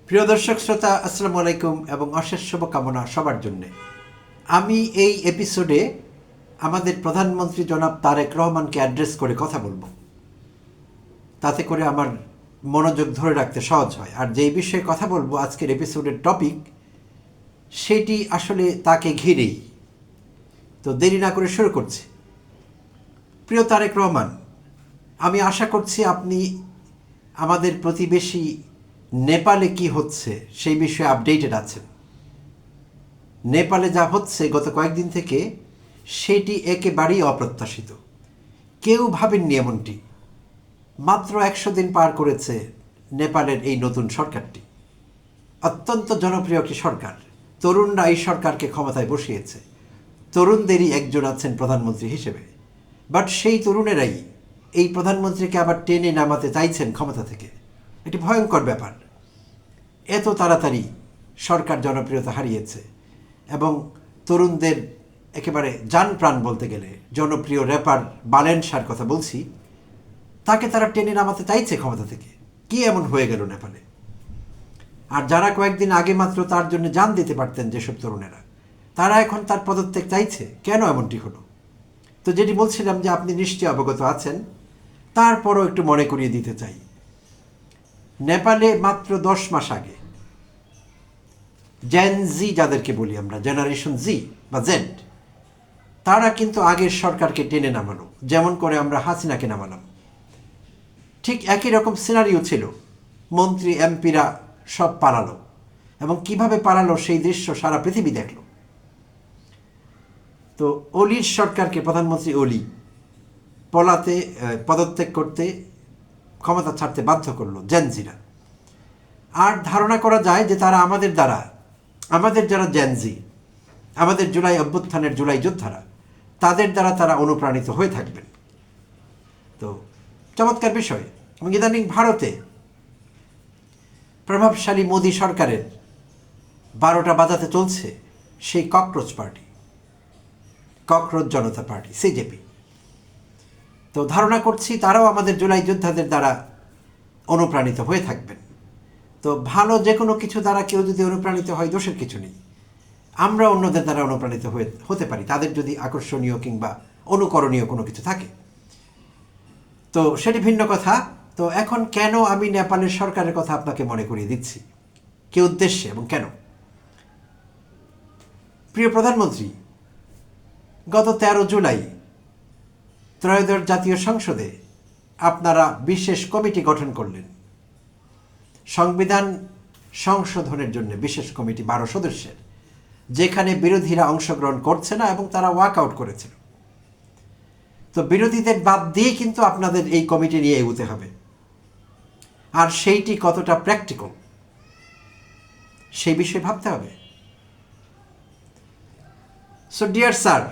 প্রিয় দর্শক শ্রোতা, আসসালামু আলাইকুম এবং অশেষ শুভকামনা সবার জন্যে। আমি এই এপিসোডে আমাদের প্রধানমন্ত্রী জনাব তারেক রহমানকে অ্যাড্রেস করে কথা বলবো, তাতে করে আমার মনোযোগ ধরে রাখতে সহজ হয়। আর যেই বিষয়ে কথা বলবো আজকের এপিসোডের টপিক, সেটি আসলে তাকে ঘিরেই। তো দেরি না করে শুরু করছি। প্রিয় তারেক রহমান, আমি আশা করছি আপনি আমাদের প্রতিবেশী নেপালে কি হচ্ছে সেই বিষয়ে আপডেটেড আছেন। নেপালে যা হচ্ছে গত কয়েকদিন থেকে, সেটি একেবারেই অপ্রত্যাশিত। কেউ ভাবেননি এমনটি। মাত্র 100 দিন পার করেছে নেপালের এই নতুন সরকারটি। অত্যন্ত জনপ্রিয় একটি সরকার। তরুণরা এই সরকারকে ক্ষমতায় বসিয়েছে। তরুণদেরই একজন আছেন প্রধানমন্ত্রী হিসেবে। বাট সেই তরুণেরাই এই প্রধানমন্ত্রীকে আবার টেনে নামাতে চাইছেন ক্ষমতা থেকে। এটি ভয়ঙ্কর ব্যাপার। এত তাড়াতাড়ি সরকার জনপ্রিয়তা হারিয়েছে এবং তরুণদের একেবারে জান প্রাণ বলতে গেলে জনপ্রিয় র্যাপার বালেন শাহর কথা বলছি, তাকে তারা টেনে নামাতে চাইছে ক্ষমতা থেকে। কি এমন হয়ে গেল নেপালে? আর যারা কয়েকদিন আগে মাত্র তার জন্য জান দিতে পারতেন যেসব তরুণেরা, তারা এখন তার পদত্যাগ চাইছে। কেন এমনটি হলো? তো যেটি বলছিলাম যে আপনি নিশ্চয়ই অবগত আছেন, তারপরও একটু মনে করিয়ে দিতে চাই। নেপালে মাত্র 10 মাস আগে জেন জি, যাদেরকে বলি আমরা জেনারেশন জি বা জেড, তারা কিন্তু আগের সরকারকে টেনে নামানো, যেমন করে আমরা হাসিনাকে নামালাম। ঠিক একই রকম সিনারিও ছিল। মন্ত্রী এমপিরা সব পালালো, এবং কিভাবে পালালো সেই দৃশ্য সারা পৃথিবী দেখল। তো অলির সরকারকে প্রধানমন্ত্রী অলি পলাতে, পদত্যাগ করতে, ক্ষমতা ছাড়তে বাধ্য করলো জেনজিরা। আর ধারণা করা যায় যে তারা আমাদের দ্বারা, আমাদের যারা জেনজি, আমাদের জুলাই অভ্যুত্থানের জুলাই যোদ্ধারা, তাদের দ্বারা তারা অনুপ্রাণিত হয়ে থাকবেন। তো চমৎকার বিষয়। এবং ইদানিং ভারতে প্রভাবশালী মোদী সরকারের 12টা বাজাতে চলছে সেই ককরোচ পার্টি, ককরোচ জনতা পার্টি, সিজেপি। তো ধারণা করছি তারাও আমাদের জুলাই যোদ্ধাদের দ্বারা অনুপ্রাণিত হয়ে থাকবেন। তো ভালো যে কোনো কিছু দ্বারা কেউ যদি অনুপ্রাণিত হয়, দোষের কিছু নেই। আমরা অন্যদের দ্বারা অনুপ্রাণিত হতে পারি, তাদের যদি আকর্ষণীয় কিংবা অনুকরণীয় কোনো কিছু থাকে। তো সেটি ভিন্ন কথা। তো এখন কেন আমি নেপালের সরকারের কথা আপনাকে মনে করিয়ে দিচ্ছি, কি উদ্দেশ্যে এবং কেন? প্রিয় প্রধানমন্ত্রী, গত 13 জুলাই ত্রয়োদশ জাতীয় সংসদে আপনারা বিশেষ কমিটি গঠন করলেন, সংবিধান সংশোধনের জন্য বিশেষ কমিটি 12 সদস্যের, যেখানে বিরোধীরা অংশগ্রহণ করছে না এবং তারা ওয়াক আউট করেছিল। তো বিরোধীদের বাদ দিয়ে কিন্তু আপনাদের এই কমিটি নিয়ে এগোতে হবে। আর সেইটি কতটা প্র্যাকটিক্যাল সেই বিষয়ে ভাবতে হবে। সো ডিয়ার স্যার,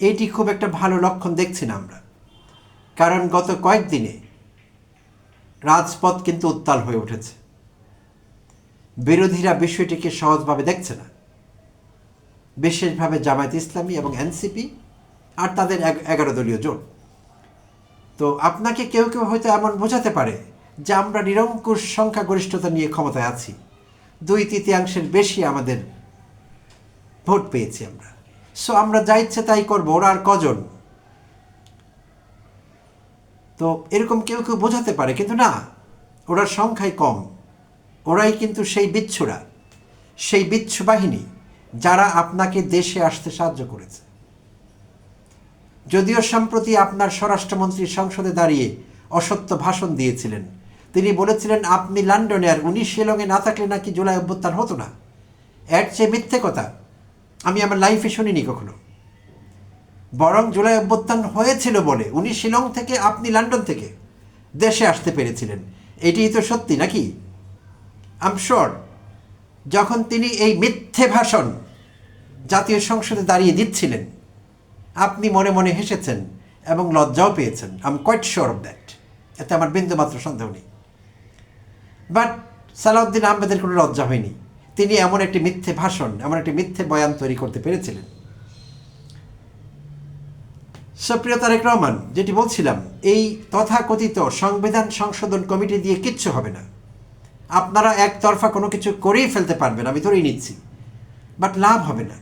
এইটি খুব একটা ভালো লক্ষণ দেখছি না আমরা। কারণ গত কয়েকদিনে রাজপথ কিন্তু উত্তাল হয়ে উঠেছে। বিরোধীরা বিষয়টিকে সহজভাবে দেখছে না, বিশেষভাবে জামায়াত ইসলামী এবং এনসিপি আর তাদের 11 দলীয় জোট। তো আপনাকে কেউ কেউ হয়তো এমন বোঝাতে পারে যে আমরা নিরঙ্কুশ সংখ্যাগরিষ্ঠতা নিয়ে ক্ষমতায় আছি, 2/3 বেশি আমাদের ভোট পেয়েছি আমরা, সো আমরা যা ইচ্ছে তাই করবো, ওরা আর কজন। তো এরকম কেউ কেউ বোঝাতে পারে, কিন্তু না, ওরার সংখ্যায় কম। ওরাই কিন্তু সেই বিচ্ছুরা, সেই বিচ্ছু বাহিনী যারা আপনাকে দেশে আসতে সাহায্য করেছে। যদিও সম্প্রতি আপনার স্বরাষ্ট্রমন্ত্রী সংসদে দাঁড়িয়ে অসত্য ভাষণ দিয়েছিলেন। তিনি বলেছিলেন আপনি লন্ডনে আর উনি শিলংয়ে না থাকলে নাকি জুলাই অভ্যুত্থান হতো না। এর চেয়ে মিথ্যে কথা আমি আমার লাইফে শুনিনি কখনো। বরং জুলাই অভ্যুত্থান হয়েছিল বলে উনি শিলং থেকে, আপনি লন্ডন থেকে দেশে আসতে পেরেছিলেন। এটিই তো সত্যি, নাকি? আই এম শিওর যখন তিনি এই মিথ্যে ভাষণ জাতীয় সংসদে দাঁড়িয়ে দিচ্ছিলেন, আপনি মনে মনে হেসেছেন এবং লজ্জাও পেয়েছেন। I am quite sure of that. এতে আমার বিন্দুমাত্র সন্দেহ নেই। বাট সালাউদ্দিন আহমেদের কোনো লজ্জা হয়নি। তিনি এমন একটি মিথ্যে ভাষণ, এমন একটি মিথ্যে বয়ান তৈরি করতে পেরেছিলেন। সুপ্রিয় তারেক রহমান, যেটি বলছিলাম, এই তথাকথিত সংবিধান সংশোধন কমিটি দিয়ে কিচ্ছু হবে না। আপনারা একতরফা কোনো কিছু করেই ফেলতে পারবেন, আমি ধরেই নিচ্ছি, বাট লাভ হবে না।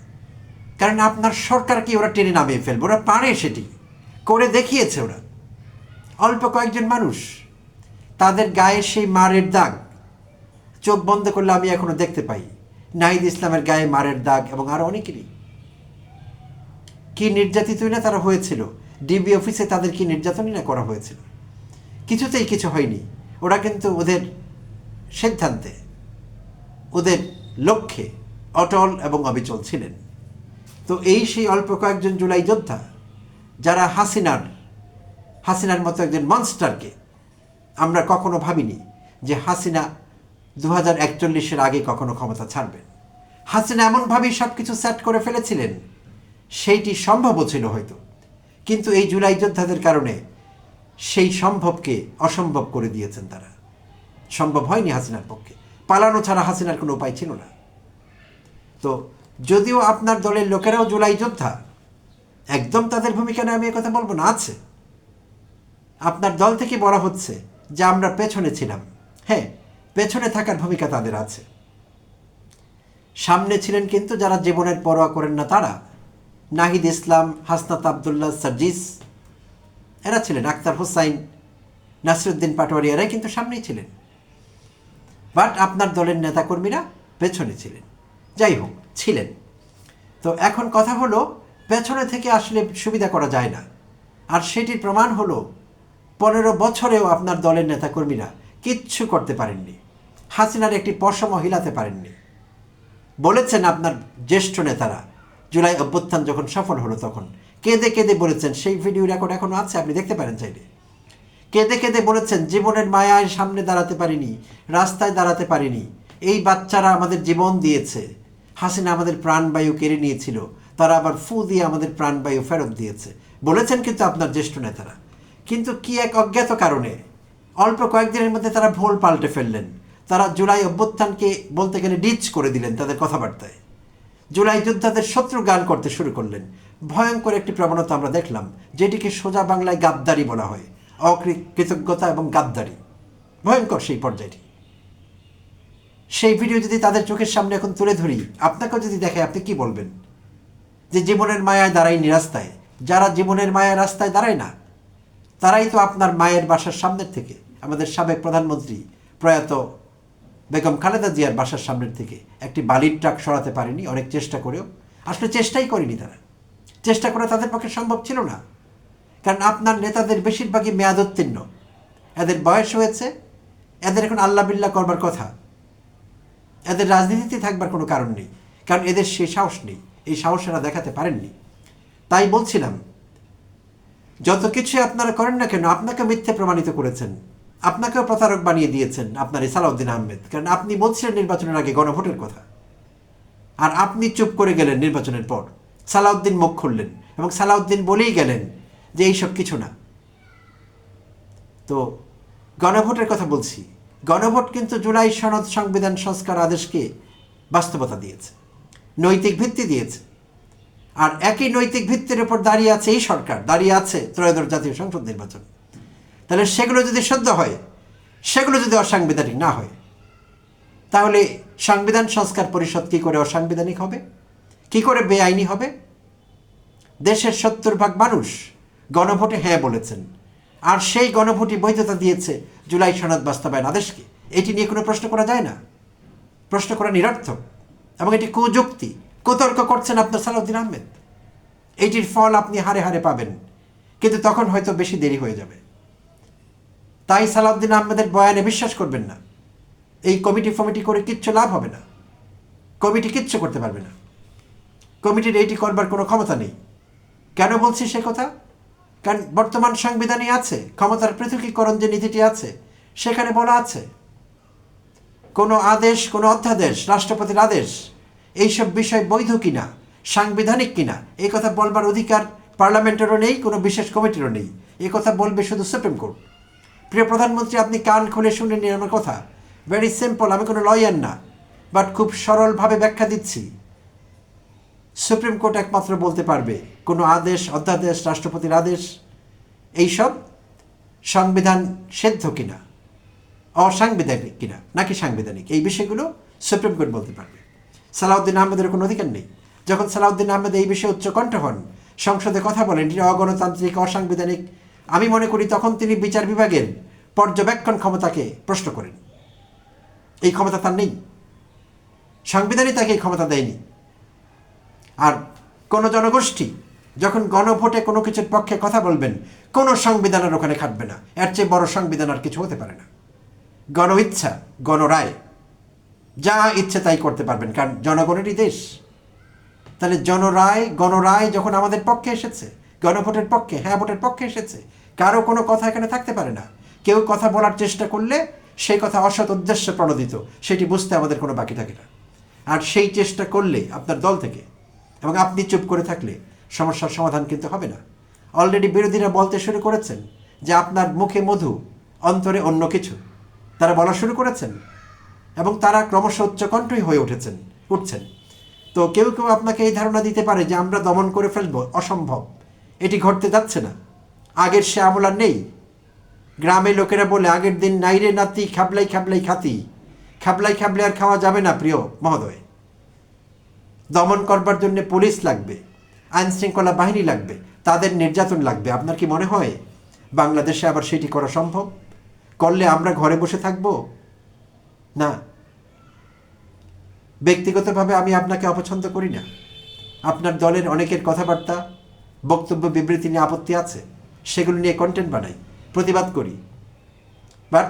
কারণ আপনার সরকারকে ওরা টেনে নামিয়ে ফেলবে, ওরা পারে, সেটি করে দেখিয়েছে ওরা। অল্প কয়েকজন মানুষ, তাদের গায়ে সেই মারের দাগ চোখ বন্ধ করলে আমি এখনো দেখতে পাই। নাহিদ ইসলামের গায়ে মারের দাগ, এবং আরও অনেকেরই। কি নির্যাতিতই না তারা হয়েছিল, ডিবি অফিসে তাদের কি নির্যাতনই না করা হয়েছিল। কিছুতেই কিছু হয়নি। ওরা কিন্তু ওদের সিদ্ধান্তে, ওদের লক্ষ্যে অটল এবং অবিচল ছিলেন। তো এই সেই অল্প কয়েকজন জুলাই যোদ্ধা যারা হাসিনার মতো একজন মনস্টারকে, আমরা কখনো ভাবিনি যে হাসিনা 2041 আগে কখনো ক্ষমতা ছাড়বেন। হাসিনা এমনভাবেই সব কিছু সেট করে ফেলেছিলেন, সেইটি সম্ভবও ছিল হয়তো, কিন্তু এই জুলাই যোদ্ধাদের কারণে সেই সম্ভবকে অসম্ভব করে দিয়েছেন তারা। সম্ভব হয়নি হাসিনার পক্ষে, পালানো ছাড়া হাসিনার কোনো উপায় ছিল না। তো যদিও আপনার দলের লোকেরাও জুলাই যোদ্ধা, একদম তাদের ভূমিকা নিয়ে আমি কথা বলবো না, আছে। আপনার দল থেকে বলা হচ্ছে যে আমরা পেছনে ছিলাম। হ্যাঁ, পেছনে থাকার ভূমিকা তাদের আছে। সামনে ছিলেন কিন্তু যারা জীবনের পরোয়া করেন না তারা, নাহিদ ইসলাম, হাসনাত আবদুল্লাহ, সার্জিস, এরা ছিলেন, আক্তার হোসাইন, নাসিরুদ্দিন পাটোয়ারি, এরাই কিন্তু সামনেই ছিলেন। বাট আপনার দলের নেতাকর্মীরা পেছনে ছিলেন। যাই হোক, ছিলেন। তো এখন কথা হলো, পেছনে থেকে আসলে সুবিধা করা যায় না। আর সেটির প্রমাণ হলো 15 বছরেও আপনার দলের নেতাকর্মীরা কিচ্ছু করতে পারেননি। হাসিনার একটি পশমও হিলাতে পারেননি। বলেছেন আপনার জ্যেষ্ঠ নেতারা, জুলাই অভ্যুত্থান যখন সফল হলো তখন কেঁদে কেঁদে বলেছেন, সেই ভিডিও রেকর্ড এখনও আছে, আপনি দেখতে পারেন চাইলে। কেঁদে কেঁদে বলেছেন, জীবনের মায়ায় সামনে দাঁড়াতে পারিনি, রাস্তায় দাঁড়াতে পারিনি, এই বাচ্চারা আমাদের জীবন দিয়েছে, হাসিনা আমাদের প্রাণবায়ু কেড়ে নিয়েছিল, তারা আবার ফু দিয়ে আমাদের প্রাণবায়ু ফেরত দিয়েছে, বলেছেন কিন্তু আপনার জ্যেষ্ঠ নেতারা। কিন্তু কি এক অজ্ঞাত কারণে অল্প কয়েকদিনের মধ্যে তারা ভুল পাল্টে ফেললেন। তারা জুলাই অভ্যুত্থানকে বলতে গেলে ডিচ করে দিলেন তাদের কথাবার্তায়। জুলাই যোদ্ধাদের শত্রু গান করতে শুরু করলেন। ভয়ঙ্কর একটি প্রবণতা আমরা দেখলাম, যেটিকে সোজা বাংলায় গাদ্দারি বলা হয়, অকৃতজ্ঞতা এবং গাদ্দারি। ভয়ঙ্কর সেই পর্যায়টি। সেই ভিডিও যদি তাদের চোখের সামনে এখন তুলে ধরি, আপনাকেও যদি দেখে, আপনি কি বলবেন? যে জীবনের মায়ায় দাঁড়ায়নি রাস্তায়। যারা জীবনের মায়ায় রাস্তায় দাঁড়ায় না, তারাই তো আপনার মায়ের বাসার সামনের থেকে, আমাদের সাবেক প্রধানমন্ত্রী প্রয়াত বেগম খালেদা জিয়ার বাসার সামনের থেকে একটি বালির ট্রাক সরাতে পারেনি, অনেক চেষ্টা করেও। আসলে চেষ্টাই করেনি তারা, চেষ্টা করে তাদের পক্ষে সম্ভব ছিল না। কারণ আপনার নেতাদের বেশিরভাগই মেয়াদোত্তীর্ণ, এদের বয়স হয়েছে, এদের এখন আল্লাহ বিল্লাহ করবার কথা, এদের রাজনীতিতে থাকবার কোনো কারণ নেই, কারণ এদের সেই সাহস নেই, এই সাহস এরা দেখাতে পারেননি। তাই বলছিলাম, যত কিছু আপনারা করেন না কেন, আপনাকে মিথ্যে প্রমাণিত করেছেন, আপনাকেও প্রতারক বানিয়ে দিয়েছেন আপনার এই সালাউদ্দিন আহমেদ। কারণ আপনি বলছিলেন নির্বাচনের আগে গণভোটের কথা, আর আপনি চুপ করে গেলেন নির্বাচনের পর। সালাউদ্দিন মুখ খুললেন এবং সালাউদ্দিন বলেই গেলেন যে এইসব কিছু না। তো গণভোটের কথা বলছি, গণভোট কিন্তু জুলাই সনদ সংবিধান সংস্কার আদেশকে বাস্তবতা দিয়েছে, নৈতিক ভিত্তি দিয়েছে। আর একই নৈতিক ভিত্তির উপর দাঁড়িয়ে আছে এই সরকার, দাঁড়িয়ে আছে ত্রয়োদশ জাতীয় সংসদ নির্বাচন। তাহলে সেগুলো যদি সদ্য হয়, সেগুলো যদি অসাংবিধানিক না হয়, তাহলে সংবিধান সংস্কার পরিষদ কী করে অসাংবিধানিক হবে, কী করে বেআইনি হবে? দেশের 70% মানুষ গণভোটে হ্যাঁ বলেছেন, আর সেই গণভোটই বৈধতা দিয়েছে জুলাই সনদ বাস্তবায়ন আদেশকে। এটি নিয়ে কোনো প্রশ্ন করা যায় না, প্রশ্ন করা নিরর্থক, এবং এটি কুযুক্তি, কুতর্ক করছেন আপনার সালাউদ্দিন আহমেদ। এইটির ফল আপনি হারে হারে পাবেন, কিন্তু তখন হয়তো বেশি দেরি হয়ে যাবে। তাই সালাউদ্দিন আহমেদের বয়ানে বিশ্বাস করবেন না। এই কমিটি করে কিচ্ছু লাভ হবে না, কমিটি কিচ্ছু করতে পারবে না, কমিটির এইটি করবার কোনো ক্ষমতা নেই। কেন বলছি সে কথা? কারণ বর্তমান সংবিধানে আছে, ক্ষমতার পৃথকীকরণ যে নীতিটি আছে, সেখানে বলা আছে কোনো আদেশ, কোনো অধ্যাদেশ, রাষ্ট্রপতির আদেশ, এইসব বিষয় বৈধ কিনা, সাংবিধানিক কিনা, এই কথা বলবার অধিকার পার্লামেন্টেরও নেই, কোনো বিশেষ কমিটিরও নেই। এই কথা বলবে শুধু সুপ্রিম কোর্ট। প্রিয় প্রধানমন্ত্রী, আপনি কান খুলে শুনে নিন আমার কথা। ভেরি সিম্পল, আমি কোনো লয়ার না, বাট খুব সরলভাবে ব্যাখ্যা দিচ্ছি। সুপ্রিম কোর্ট একমাত্র বলতে পারবে কোনো আদেশ, অধ্যাদেশ, রাষ্ট্রপতির আদেশ এইসব সংবিধান সিদ্ধ কিনা, অসাংবিধানিক কিনা নাকি সাংবিধানিক, এই বিষয়গুলো সুপ্রিম কোর্ট বলতে পারবে। সালাউদ্দিন আহমেদের কোনো অধিকার নেই। যখন সালাউদ্দিন আহমেদ এই বিষয়ে উচ্চকণ্ঠ হন, সংসদে কথা বলেন, এটি অগণতান্ত্রিক, অসাংবিধানিক, আমি মনে করি তখন তিনি বিচার বিভাগের পর্যবেক্ষণ ক্ষমতাকে প্রশ্ন করেন। এই ক্ষমতা তার নেই, সংবিধানই তাকে এই ক্ষমতা দেয়নি। আর কোনো জনগোষ্ঠী যখন গণভোটে কোনো কিছুর পক্ষে কথা বলবেন, কোনো সংবিধানের ওখানে খাটবে না। এর চেয়ে বড় সংবিধান আর কিছু হতে পারে না। গণ ইচ্ছা, গণরায়, যা ইচ্ছে তাই করতে পারবেন, কারণ জনগণেরই দেশ। তাহলে গণরায় যখন আমাদের পক্ষে এসেছে, গণভোটের পক্ষে, হ্যাঁ ভোটের পক্ষে এসেছে, কারো কোনো কথা এখানে থাকতে পারে না। কেউ কথা বলার চেষ্টা করলে সেই কথা অসৎ উদ্দেশ্যে প্রণোদিত, সেটি বুঝতে আমাদের কোনো বাকি থাকে না। আর সেই চেষ্টা করলে আপনার দল থেকে, এবং আপনি চুপ করে থাকলে সমস্যার সমাধান কিন্তু হবে না। অলরেডি বিরোধীরা বলতে শুরু করেছেন যে আপনার মুখে মধু, অন্তরে অন্য কিছু, তারা বলা শুরু করেছেন এবং তারা ক্রমশ উচ্চকণ্ঠই হয়ে উঠছেন। তো কেউ কেউ আপনাকে এই ধারণা দিতে পারে যে আমরা দমন করে ফেলব, অসম্ভব, এটি ঘটতে যাচ্ছে না, আগের সে আমল আর নেই। গ্রামে লোকেরা বলে, আগের দিন নাইরে নাতি খাবলাই খাবলাই খাতি, খাবলাই খাবলাই আর খাওয়া যাবে না প্রিয় মহোদয়। দমন করবার জন্য পুলিশ লাগবে, আইন শৃঙ্খলা বাহিনী লাগবে, তাদের নির্যাতন লাগবে। আপনার কি মনে হয় বাংলাদেশে আবার সেটি করা সম্ভব? করলে আমরা ঘরে বসে থাকব না। ব্যক্তিগতভাবে আমি আপনাকে অপছন্দ করি না। আপনার দলের অনেকের কথাবার্তা, বক্তব্য, বিবৃতি নিয়ে আপত্তি আছে, সেগুলো নিয়ে কন্টেন্ট বানাই, প্রতিবাদ করি, বাট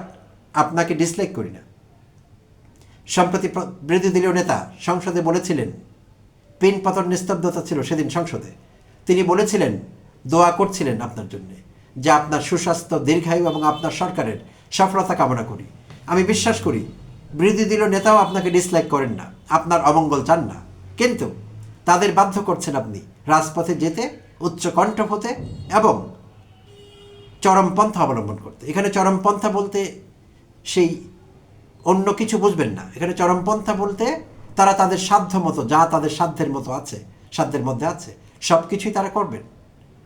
আপনাকে ডিসলাইক করি না। সম্প্রতি বিরোধী দলীয় নেতা সংসদে বলেছিলেন, পিন পতন নিস্তব্ধতা ছিল সেদিন সংসদে, তিনি বলেছিলেন, দোয়া করছিলেন আপনার জন্য, যে আপনার সুস্বাস্থ্য, দীর্ঘায়ু এবং আপনার সরকারের সফলতা কামনা করি। আমি বিশ্বাস করি বিরোধী দলীয় নেতাও আপনাকে ডিসলাইক করেন না, আপনার অমঙ্গল চান না, কিন্তু তাদের বাধ্য করছেন আপনি রাজপথে যেতে, উচ্চকণ্ঠ হতে এবং চরমপন্থা অবলম্বন করতে। এখানে চরমপন্থা বলতে সেই অন্য কিছু বুঝবেন না। এখানে চরমপন্থা বলতে তারা তাদের সাধ্য মতো, যা তাদের সাধ্যের মতো আছে, সাধ্যের মধ্যে আছে, সব কিছুই তারা করবেন।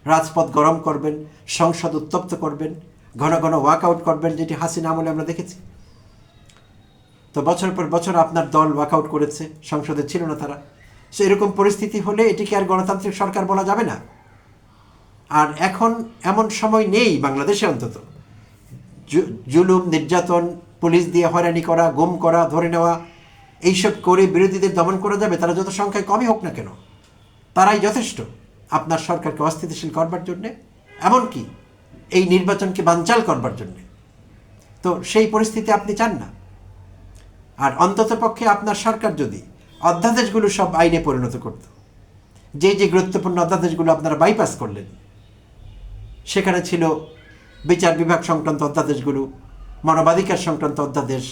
রাজপথ গরম করবেন, সংসদ উত্তপ্ত করবেন, ঘন ঘন ওয়াকআউট করবেন, যেটি হাসিনা আমলে আমরা দেখেছি। তো বছর পর বছর আপনার দল ওয়াকআউট করেছে, সংসদে ছিল না তারা। সো এরকম পরিস্থিতি হলে এটিকে আর গণতান্ত্রিক সরকার বলা যাবে না। আর এখন এমন সময় নেই বাংলাদেশে, অন্তত জুলুম, নির্যাতন, পুলিশ দিয়ে হয়রানি করা, গুম করা, ধরে নেওয়া, এইসব করে বিরোধীদের দমন করা যাবে। তারা যত সংখ্যায় কমই হোক না কেন, তারাই যথেষ্ট আপনার সরকারকে অস্থিতিশীল করবার জন্যে, এমনকি এই নির্বাচনকে বানচাল করবার জন্যে। তো সেই পরিস্থিতি আপনি চান না। আর অন্তত পক্ষে আপনার সরকার যদি অধ্যাদেশগুলো সব আইনে পরিণত করত, যে যে গুরুত্বপূর্ণ অধ্যাদেশগুলো আপনারা বাইপাস করলেন, সেখানে ছিল বিচার বিভাগ সংক্রান্ত অধ্যাদেশগুলো, মানবাধিকার সংক্রান্ত অধ্যাদেশ,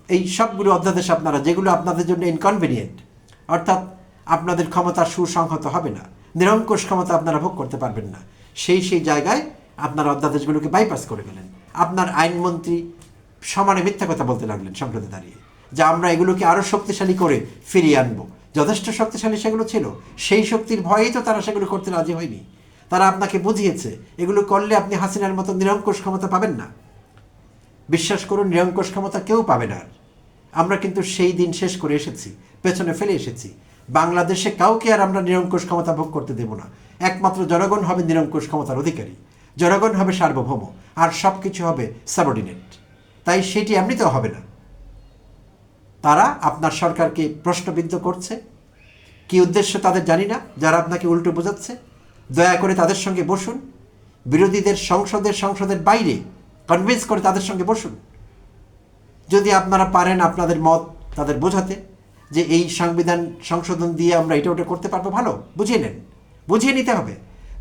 এই সবগুলো অধ্যাদেশ আপনারা, যেগুলো আপনাদের জন্য ইনকনভিনিয়েন্ট, অর্থাৎ আপনাদের ক্ষমতা সুসংহত হবে না, নিরঙ্কুশ ক্ষমতা আপনারা ভোগ করতে পারবেন না, সেই জায়গায় আপনার অধ্যাদেশগুলোকে বাইপাস করে গেলেন। আপনার আইনমন্ত্রী সমানে মিথ্যা কথা বলতে লাগলেন সংসদে দাঁড়িয়ে, যে আমরা এগুলোকে আরও শক্তিশালী করে ফিরিয়ে আনবো। যথেষ্ট শক্তিশালী সেগুলো ছিল, সেই শক্তির ভয়েই তো তারা সেগুলো করতে রাজি হয়নি। তারা আপনাকে বুঝিয়েছে এগুলো করলে আপনি হাসিনার মতো নিরঙ্কুশ ক্ষমতা পাবেন না। বিশ্বাস করুন, নিরঙ্কুশ ক্ষমতা কেউ পাবে না। আমরা কিন্তু সেই দিন শেষ করে এসেছি, পেছনে ফেলে এসেছি। বাংলাদেশে কাউকে আর আমরা নিরঙ্কুশ ক্ষমতা ভোগ করতে দেব না। একমাত্র জনগণ হবে নিরঙ্কুশ ক্ষমতার অধিকারী, জনগণ হবে সার্বভৌম, আর সব কিছু হবে সাবঅর্ডিনেট। তাই সেটি এমনিতেও হবে না। তারা আপনার সরকারকে প্রশ্নবিদ্ধ করছে, কি উদ্দেশ্য তাদের জানি না, যারা আপনাকে উল্টো বোঝাচ্ছে। দয়া করে তাদের সঙ্গে বসুন, বিরোধীদের সংসদের বাইরে কনভিন্স করে তাদের সঙ্গে বসুন। যদি আপনারা পারেন আপনাদের মত তাদের বোঝাতে, যে এই সংবিধান সংশোধন দিয়ে আমরা এটা ওটা করতে পারবো, ভালো, বুঝিয়ে নেন। বুঝিয়ে নিতে হবে।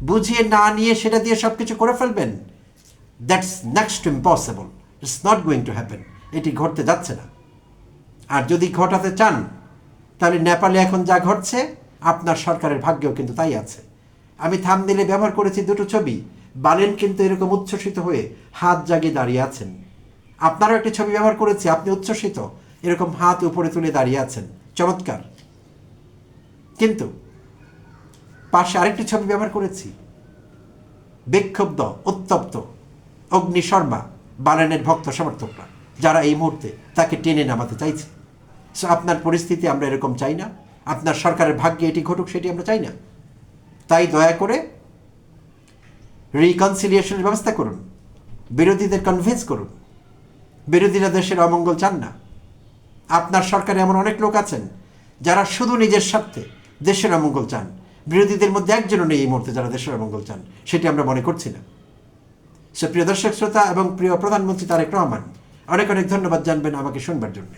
বুঝিয়ে না নিয়ে সেটা দিয়ে সব কিছু করে ফেলবেন, that's next to impossible. It's not going to happen. এটি ঘটতে যাচ্ছে না। আর যদি ঘটাতে চান, তাহলে নেপালে এখন যা ঘটছে, আপনার সরকারের ভাগ্যেও কিন্তু তাই আছে। আমি থাম্বনেইলে ব্যবহার করেছি দুটো ছবি। বালেন কিন্তু এরকম উচ্ছ্বসিত হয়ে হাত জাগিয়ে দাঁড়িয়ে আছেন। আপনারও একটি ছবি ব্যবহার করেছি, আপনি উচ্ছ্বসিত, এরকম হাত উপরে তুলে দাঁড়িয়ে আছেন, চমৎকার। কিন্তু পাশে আরেকটি ছবি ব্যবহার করেছি, বিক্ষুব্ধ, উত্তপ্ত, অগ্নিশর্মা, বানানের ভক্ত সমর্থকরা, যারা এই মুহূর্তে তাকে টেনে নামাতে চাইছে। সো আপনার পরিস্থিতি আমরা এরকম চাই না, আপনার সরকারের ভাগ্যে এটি ঘটুক সেটি আমরা চাই না। তাই দয়া করে রিকনসিলিয়েশনের ব্যবস্থা করুন, বিরোধীদের কনভিন্স করুন। বিরোধীরা দেশের অমঙ্গল চান না। আপনার সরকারে এমন অনেক লোক আছেন যারা শুধু নিজের স্বার্থে দেশের অমঙ্গল চান। বিরোধীদের মধ্যে একজনও নেই এই মুহূর্তে যারা দেশের অমঙ্গল চান, সেটি আমরা মনে করছি না। সে প্রিয় দর্শক শ্রোতা এবং প্রিয় প্রধানমন্ত্রী তারেক রহমান, অনেক অনেক ধন্যবাদ জানবেন আমাকে শুনবার জন্য।